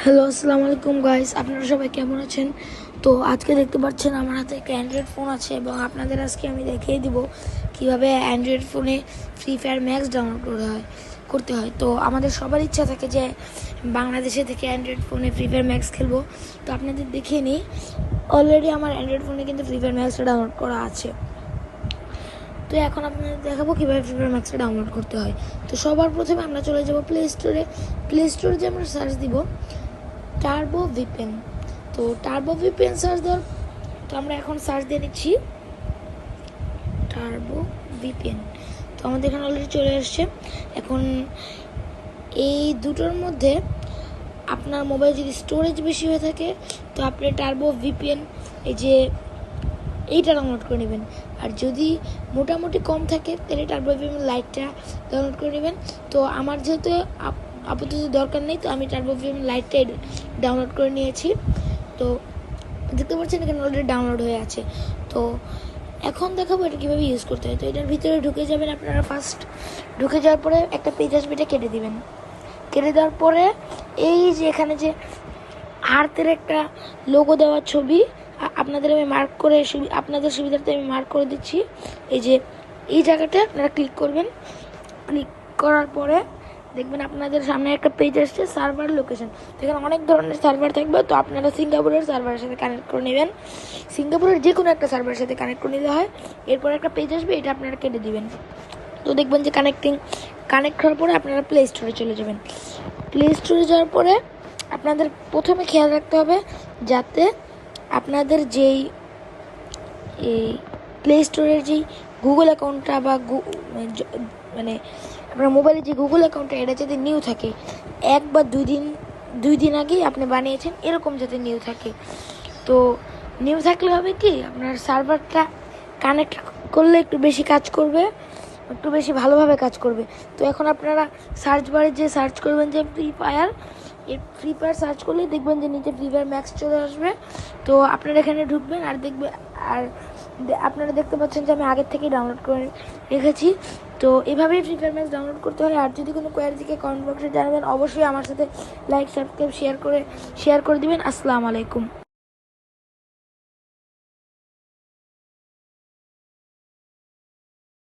Hello, আসসালামু আলাইকুম guys. আপনারা সবাই কেমন আছেন? তো আজকে দেখতে পাচ্ছেন আমার হাতে একটা অ্যান্ড্রয়েড ফোন আছে এবং আপনাদের আজকে আমি দেখিয়ে দিব কিভাবে অ্যান্ড্রয়েড ফোনে ফ্রি ফায়ার ম্যাক্স ডাউনলোড করতে হয়। তো আমাদের সবার ইচ্ছা থাকে যে বাংলাদেশে থেকে অ্যান্ড্রয়েড ফোনে ফ্রি ফায়ার ম্যাক্স খেলবো। তো আপনাদের দেখিয়ে নিই, অলরেডি আমার অ্যান্ড্রয়েড ফোনে কিন্তু ফ্রি ফায়ার ম্যাক্সটা ডাউনলোড করা আছে। তো এখন আপনাদের দেখাবো কীভাবে ফ্রি ফায়ার ম্যাক্সটা ডাউনলোড করতে হয়। তো সবার প্রথমে আমরা চলে যাব প্লে স্টোরে যে আমরা সার্চ দিব টার্বো ভিপিএন। তো টার্বো ভিপিএন সার্চ দেওয়ার তো আমরা এখন সার্চ দিয়ে নিচ্ছি টার্বো ভিপিএন। তো আমাদের এখানে অলরেডি চলে আসছে। এখন এই দুটোর মধ্যে আপনার মোবাইল যদি স্টোরেজ বেশি হয়ে থাকে তো আপনি টার্বো ভিপিএন এইটা ডাউনলোড করে নেবেন, আর যদি মোটামুটি কম থাকে তাহলে টার্বো ভিপিএন লাইটটা ডাউনলোড করে নেবেন। তো আমার যেহেতু আপাতত দরকার নেই, তো আমি টার্বো ভিপিএন লাইটটাই ডাউনলোড করে নিয়েছি। তো দেখতে পাচ্ছেন এখানে অলরেডি ডাউনলোড হয়ে আছে। তো এখন দেখাবো এটা কীভাবে ইউজ করতে হয়। তো এটার ভিতরে ঢুকে যাবেন আপনারা। ফার্স্ট ঢুকে যাওয়ার পরে একটা পেজ আসবে, এটা কেটে দিবেন। কেটে দেওয়ার পরে এই যে এখানে যে হার্টের একটা লোগো দেওয়ার ছবি আপনাদের আমি মার্ক করে আপনাদের সুবিধার্থে আমি মার্ক করে দিচ্ছি। এই জায়গাটা আপনারা ক্লিক করবেন। ক্লিক করার পরে দেখবেন আপনাদের সামনে একটা পেজ আসছে সার্ভার লোকেশন। তো এখানে অনেক ধরনের সার্ভার থাকবে। তো আপনারা সিঙ্গাপুরের সার্ভারের সাথে কানেক্ট করে নেবেন। সিঙ্গাপুরের যে কোনো একটা সার্ভারের সাথে কানেক্ট করে নিতে হয়। এরপর একটা পেজ আসবে, এটা আপনারা কেটে দিবেন। তো দেখবেন যে কানেক্ট হওয়ার পরে আপনারা প্লে স্টোরে চলে যাবেন। প্লে স্টোরে যাওয়ার পরে আপনাদের প্রথমে খেয়াল রাখতে হবে যাতে আপনাদের যেই এই প্লে স্টোরের যেই গুগল অ্যাকাউন্টটা বা মানে আপনার মোবাইলে যে গুগল অ্যাকাউন্টটা এটা যাতে নিউ থাকে, 1 বা 2 দিন আগেই আপনি বানিয়েছেন এরকম যাতে নিউ থাকে। তো নিউ থাকলে হবে কি, আপনার সার্ভারটা কানেক্ট করলে একটু বেশি কাজ করবে, একটু বেশি ভালোভাবে কাজ করবে। তো এখন আপনারা সার্চ বারে যে সার্চ করবেন যে ফ্রি ফায়ার সার্চ করলেই দেখবেন যে নিচে ফ্রি ফায়ার ম্যাক্স চলে আসবে। তো আপনারা এখানে ঢুকবেন আর আপনারা দেখতে পাচ্ছেন যে আমি আগের থেকেই ডাউনলোড করে রেখেছি। তো এভাবেই ফ্রি ফায়ার ম্যাক্স ডাউনলোড করতে হয়। আর যদি কোনো কোয়ারি থেকে কমেন্ট বক্সে জানাবেন, অবশ্যই আমার সাথে লাইক সাবস্ক্রাইব শেয়ার করে দিবেন। আসসালামু আলাইকুম।